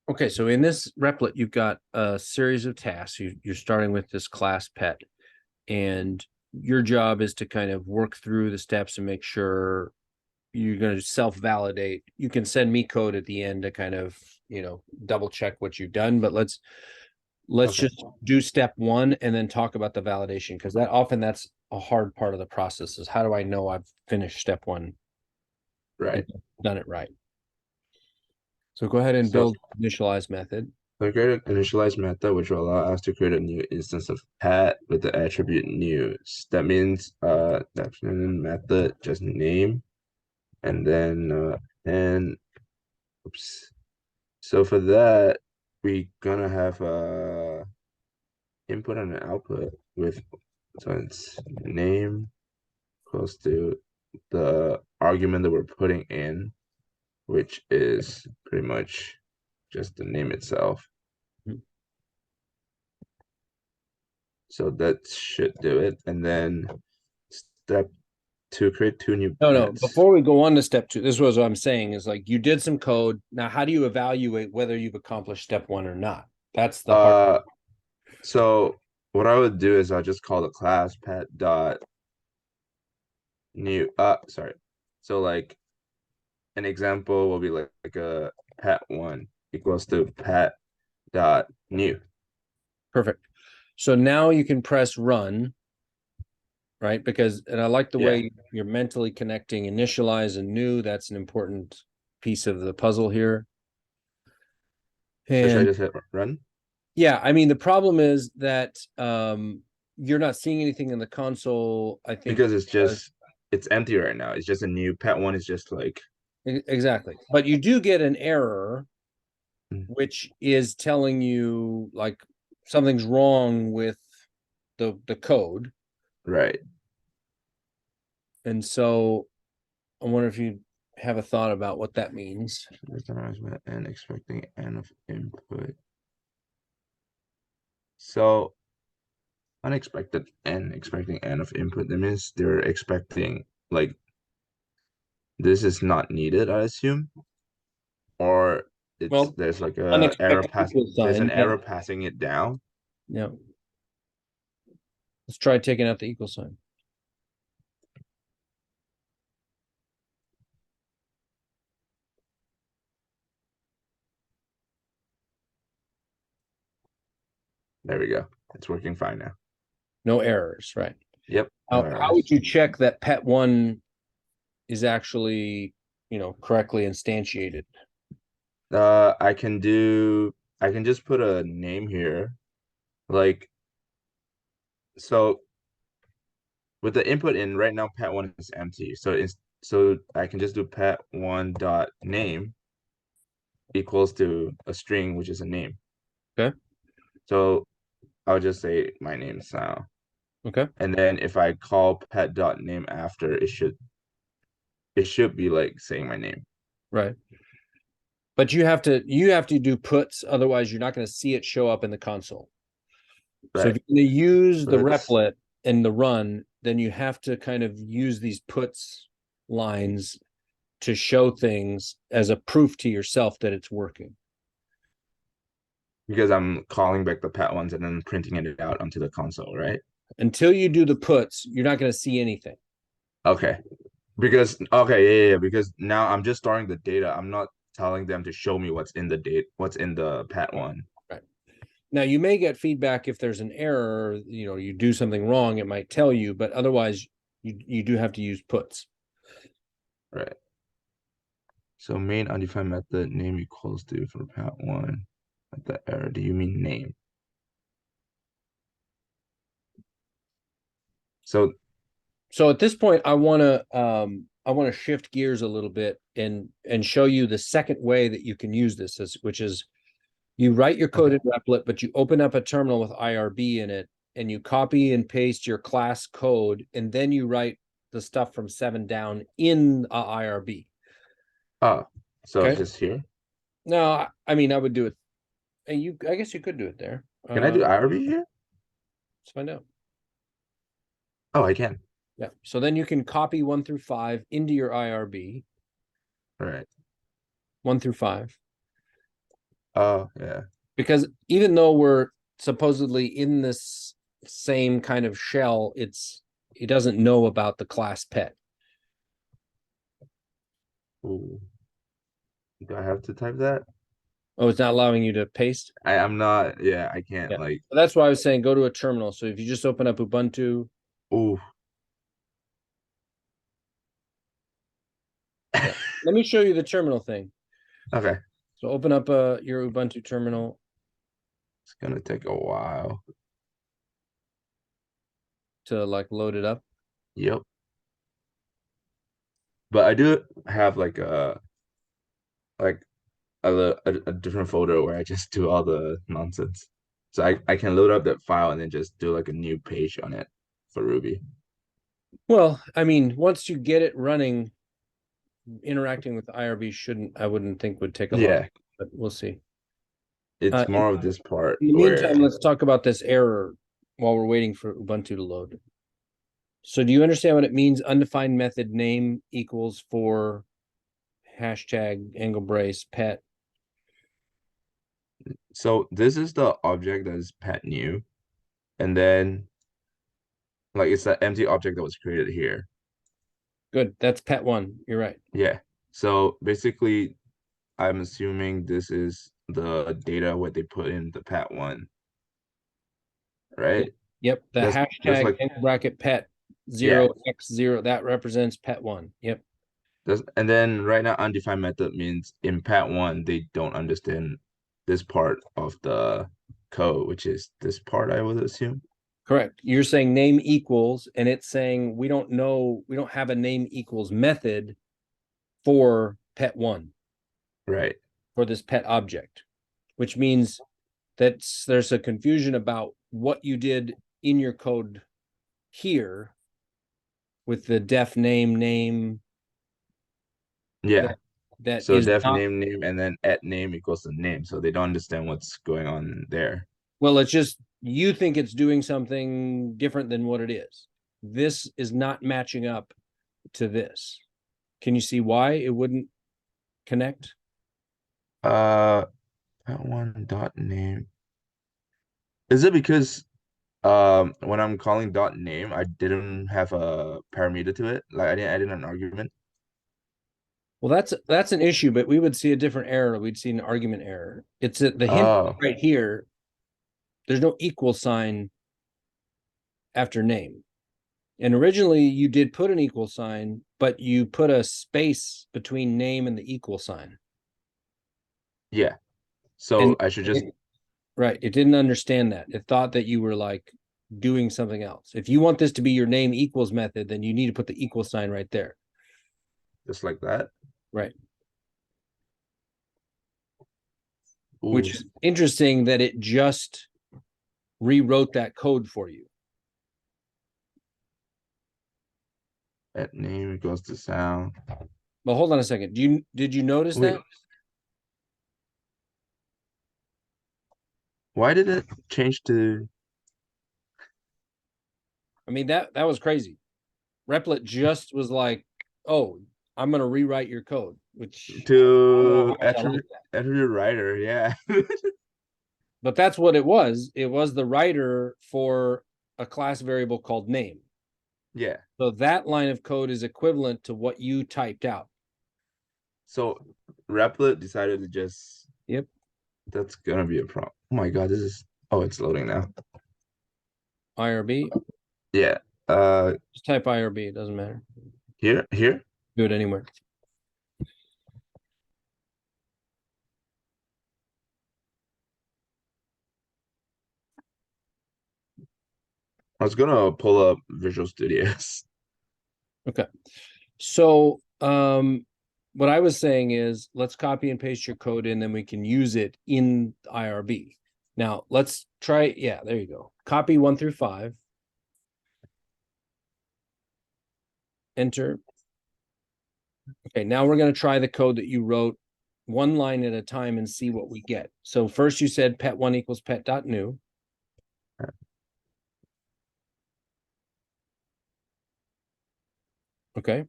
Okay, so in this replit, you've got a series of tasks. You're starting with this class pet, and your job is to kind of work through the steps and make sure you're going to self-validate. You can send me code at the end to kind of, double check what you've done, but let's Okay, just do step one and then talk about the validation, because that's a hard part of the process is how do I know I've finished step one and right. done it right? So go ahead and So build initialize method. I create an initialize method which will allow us to create a new instance of pet with the attribute news. That means definition method just name and then and oops. So for that we gonna have input and an output with so it's name close to the argument that we're putting in, which is pretty much just the name itself. So that should do it. And then step two, create two new No. pets. Before we go on to step two, this was what I'm saying is like you did some code. Now, how do you evaluate whether you've accomplished step one or not? That's the hard. Uh, so what I would do is I'll just call the class pet dot new. Sorry. So like an example will be like a pet one equals to pet dot new. Perfect. So now you can press run, right? Because, and I like the Yeah. way you're mentally connecting initialize and new. That's an important piece of the puzzle here. So should I And just hit run? yeah, I mean, the problem is that you're not seeing anything in the console, I think, Because because it's empty right now. It's just a new pet one is just like exactly. But you do get an error mm, which is telling you like something's wrong with the code. right. And so I wonder if you have a thought about what that means. And expecting n of input. So unexpected n expecting n of input. That means they're expecting like this is not needed, I assume, or it's Well, there's like a error unexpected pass. equal There's an sign. Yeah. error passing it down. Yeah. Let's try taking out the equal sign. There we go. It's working fine now. No errors, right? Yep, no How would errors. you check that pet one is actually, correctly instantiated? I can do. I can just put a name here, like so. With the input in right now, pet one is empty. So I can just do pet one dot name equals to a string, which is a name. Okay. So I'll just say my name's now. Okay. And then if I call pet dot name after, it should be like saying my name. Right. But you have to do puts, otherwise you're not going to see it show up in the console. So if Right. you're going to use the Puts. replit and the run, then you have to kind of use these puts lines to show things as a proof to yourself that it's working. Because I'm calling back the pet ones and then printing it out onto the console, right? Until you do the puts, you're not going to see anything. Okay. Because okay, yeah. Because now I'm just storing the data. I'm not telling them to show me what's in the pet one. Right. Now you may get feedback if there's an error, you do something wrong, it might tell you, but otherwise you do have to use puts. Right. So main undefined method name equals to for pet one. At the error, do you mean name? So So at this point, I want to shift gears a little bit and show you the second way that you can use this, which is you write your code okay. in Replit, but you open up a terminal with IRB in it, and you copy and paste your class code, and then you write the stuff from 7 down in a IRB. Oh, so Okay. just here. No, I mean I would do it. I guess you could do it there. Can I do IRB here? Let's find out. Oh, I can. Yeah. So then you can copy 1 through 5 into your IRB, All right. 1 through 5. Oh, yeah. Because even though we're supposedly in this same kind of shell, it doesn't know about the class pet. Ooh. Do I have to type that? Oh, it's not allowing you to paste. I'm not, yeah, I can't Yeah, like, so that's why I was saying go to a terminal. So if you just open up Ubuntu, ooh. yeah. Let me show you the terminal thing. Okay. So open up your Ubuntu terminal. It's gonna take a while. To like load it up. Yep. But I do have like a different folder where I just do all the nonsense. So I can load up that file and then just do like a new page on it for Ruby. Well, I mean, once you get it running, interacting with IRB I wouldn't think would take a long, Yeah, but we'll see. it's more of this part In the where meantime, let's talk about this error while we're waiting for Ubuntu to load. So do you understand what it means? Undefined method name equals for hashtag angle brace pet. so this is the object that is pet new, and then like it's that empty object that was created here. Good. That's pet one. You're right. Yeah. So basically, I'm assuming this is the data what they put in the pet one, Yep. right? Yep. The That's hashtag like angle bracket pet yeah. 0x0 that represents pet one. Yep. And then right now undefined method means in pet one they don't understand this part of the code, which is this part I would assume. Correct. You're saying name equals, and it's saying we don't know, we don't have a name equals method for pet one, Right. for this pet object, which means that there's a confusion about what you did in your code here with the def name Yeah. that So is def not, name and then at name equals the name. So they don't understand what's going on there. well, it's just you think it's doing something different than what it is. This is not matching up to this. Can you see why it wouldn't connect? Uh pet one dot name. Is it because when I'm calling dot name, I didn't have a parameter to it? Like I didn't add in an argument. Well, that's an issue, but we would see a different error. We'd see an argument error. It's the hint Oh, right here. There's no equal sign after name. And originally you did put an equal sign, but you put a space between name and the equal sign. yeah. And So I should just right, it didn't understand that. It thought that you were like doing something else. If you want this to be your name equals method, then you need to put the equal sign right there. just like that. Right. Which Ooh, is interesting that it just rewrote that code for you. at name equals to sound. But hold on a second. Did you notice Wait, that? why did it change to I mean that was crazy. Replit just was like, "Oh, I'm going to rewrite your code," which I don't know how much I like that. attribute writer? Yeah. But that's what it was. It was the writer for a class variable called name. Yeah. So that line of code is equivalent to what you typed out. So Replit decided to just Yep. that's gonna be a problem. Oh my God, this is oh, it's loading now. IRB. Yeah. Just type IRB. It doesn't matter. Here. Do it anywhere. I was gonna pull up Visual Studios. Okay. So what I was saying is let's copy and paste your code in, then we can use it in IRB. Now let's try, yeah, there you go. Copy 1 through 5. Enter. Okay, now we're going to try the code that you wrote one line at a time and see what we get. So first you said pet1 equals pet.new. Okay.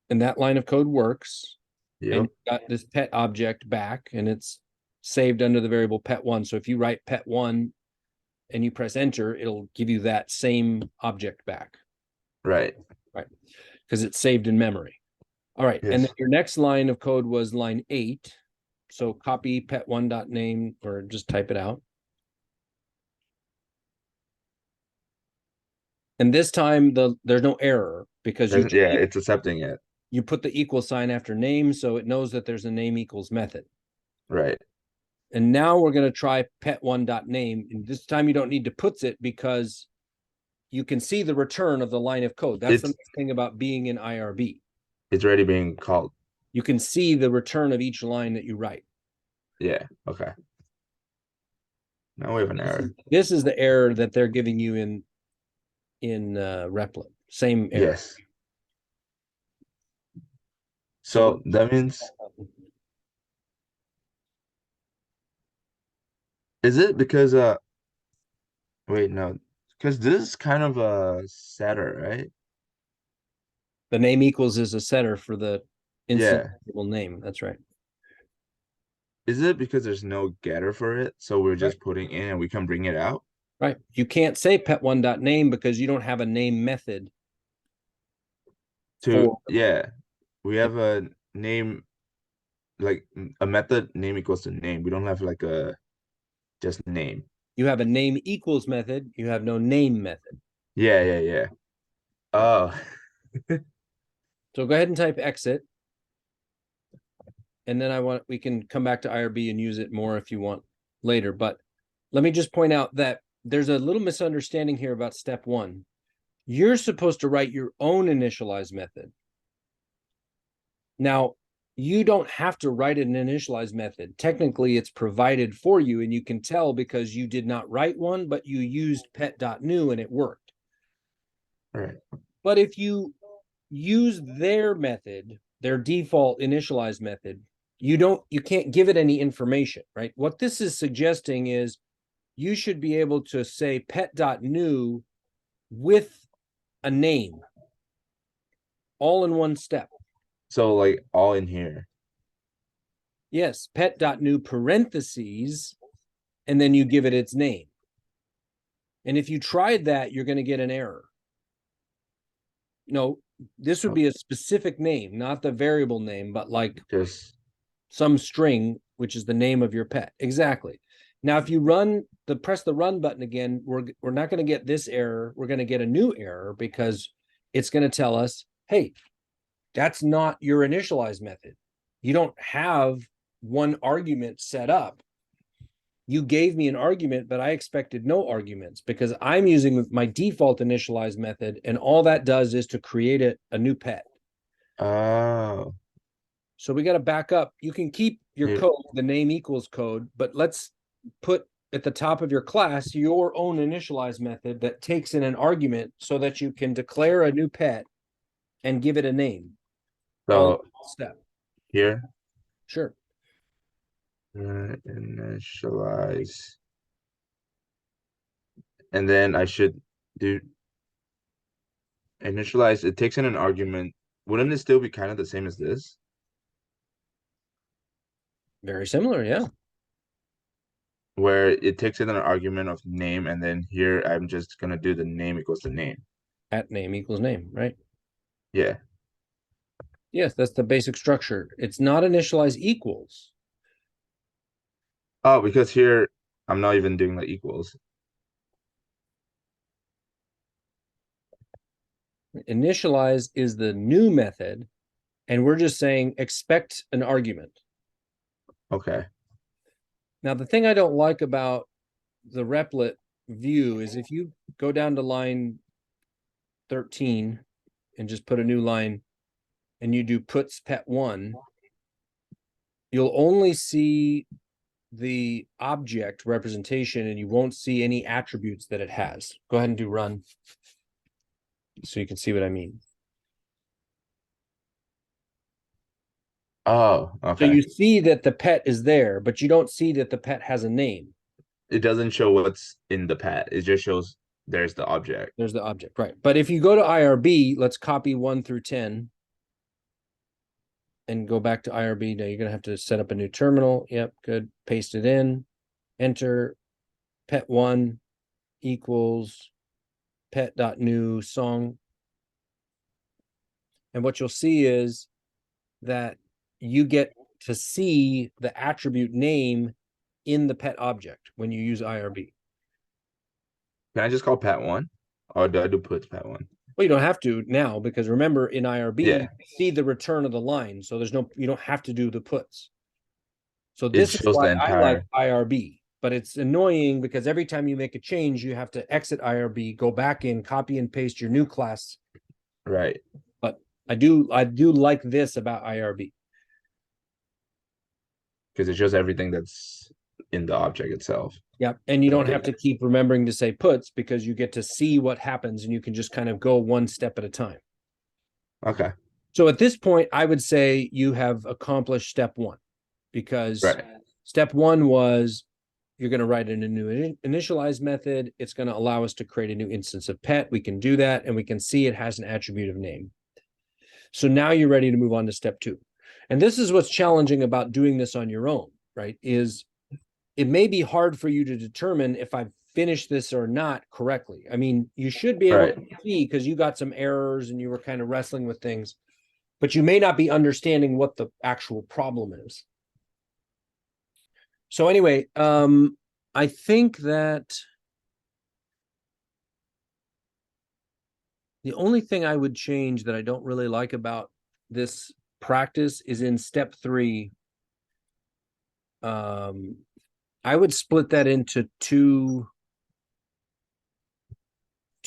And that line of code works. And Yep. you got this pet object back, and it's saved under the variable pet1. So if you write pet1 and you press enter, it'll give you that same object back. Right. Right. Because it's saved in memory. All right. Yes. And then your next line of code was line 8. So copy pet1.name or just type it out. And this time there's no error because Yeah, it's accepting it. You put the equal sign after name, so it knows that there's a name equals method. Right. And now we're going to try pet1.name. And this time you don't need to puts it because you can see the return of the line of code. That's the nice thing about being in IRB. It's already being called. You can see the return of each line that you write. Yeah. Okay. Now we have an error. This is the error that they're giving you in Replit. Same error. Yes. So that means, is it because wait, no, because this is kind of a setter, right? The name equals is a setter for the Yeah. variable name. That's right. Is it because there's no getter for it, so we're just putting in and we can bring it out? Right. You can't say pet1.name because you don't have a name method. Yeah, we have a name, like a method name equals to name. We don't have like a just name. You have a name equals method. You have no name method. Yeah. Oh. So go ahead and type exit. And then we can come back to IRB and use it more if you want later. But let me just point out that there's a little misunderstanding here about step 1. You're supposed to write your own initialize method. Now, you don't have to write an initialize method. Technically, it's provided for you, and you can tell because you did not write one, but you used pet.new and it worked. Right. But if you use their method, their default initialize method, you can't give it any information, right? What this is suggesting is you should be able to say pet.new with a name all in one step. So like all in here. Yes, pet.new parentheses, and then you give it its name. And if you tried that, you're going to get an error. No, this would be a specific name, not the variable name, but like just some string, which is the name of your pet. Exactly. Now, if you press the run button again, we're not going to get this error. We're going to get a new error because it's going to tell us, hey, that's not your initialize method. You don't have one argument set up. You gave me an argument, but I expected no arguments because I'm using my default initialize method, and all that does is to create a new pet. Oh. So we got to back up. You can keep your code, the name equals code, but let's put at the top of your class your own initialize method that takes in an argument so that you can declare a new pet and give it a name. So step here. Sure. Initialize. And then I should do initialize. It takes in an argument. Wouldn't it still be kind of the same as this? Very similar, yeah. Where it takes in an argument of name, and then here I'm just gonna do the name equals the name. At name equals name, right? Yeah. Yes, that's the basic structure. It's not initialize equals. Oh, because here I'm not even doing the equals. Initialize is the new method, and we're just saying expect an argument. Okay. Now, the thing I don't like about the Replit view is if you go down to line 13 and just put a new line and you do puts pet1, you'll only see the object representation and you won't see any attributes that it has. Go ahead and do run so you can see what I mean. Oh, okay. So you see that the pet is there, but you don't see that the pet has a name. It doesn't show what's in the pet. It just shows there's the object. There's the object, right? But if you go to IRB, let's copy 1 through 10. and go back to IRB. Now you're gonna have to set up a new terminal. Yep, good. Paste it in, enter pet1 equals pet.new song. And what you'll see is that you get to see the attribute name in the pet object when you use IRB. Can I just call Pat one? Or do I do puts Pat one? Well, you don't have to now because remember in IRB, Yeah. you see the return of the line. So you don't have to do the puts. So It this is shows the why I like entire. IRB, but it's annoying because every time you make a change, you have to exit IRB, go back in, copy and paste your new class. Right. But I do like this about IRB. Because it shows everything that's in the object itself. Yep. And you don't have to keep remembering to say puts because you get to see what happens and you can just kind of go one step at a time. Okay. So at this point, I would say you have accomplished step one because Right. step one was you're going to write in a new initialize method. It's going to allow us to create a new instance of pet. We can do that and we can see it has an attribute of name. So now you're ready to move on to step two. And this is what's challenging about doing this on your own, right? Is it may be hard for you to determine if I've finished this or not correctly. I mean, you should be able to see because you got some errors and you were kind of wrestling with things, but you may not be understanding what the actual problem is. So anyway, I think that the only thing I would change that I don't really like about this practice is in step three. I would split that into two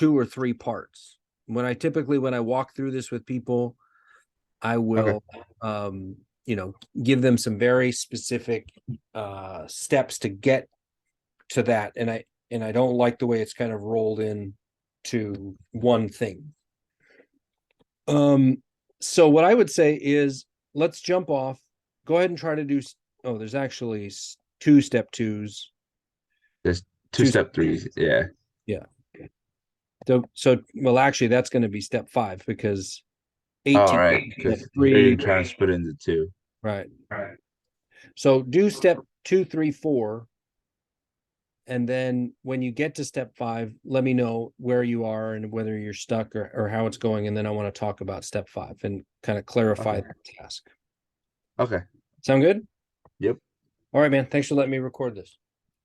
or three parts. When I walk through this with people, I will, give them some very specific steps to get to that. And I don't like the way it's kind of rolled in to one thing. So what I would say is let's jump off. Go ahead and try to do. Oh, there's actually two step twos. There's two step threes. Yeah. Yeah. So well, actually, that's going to be step five because 18. All right. Because you're trying to split it into two. Right. So do step 2, 3, 4. And then when you get to step 5, let me know where you are and whether you're stuck or how it's going. And then I want to talk about step 5 and kind of clarify the task. Okay. Sound good? Yep. All right, man. Thanks for letting me record this.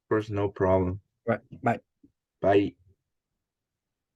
Of course, no problem. Right. Bye. Bye.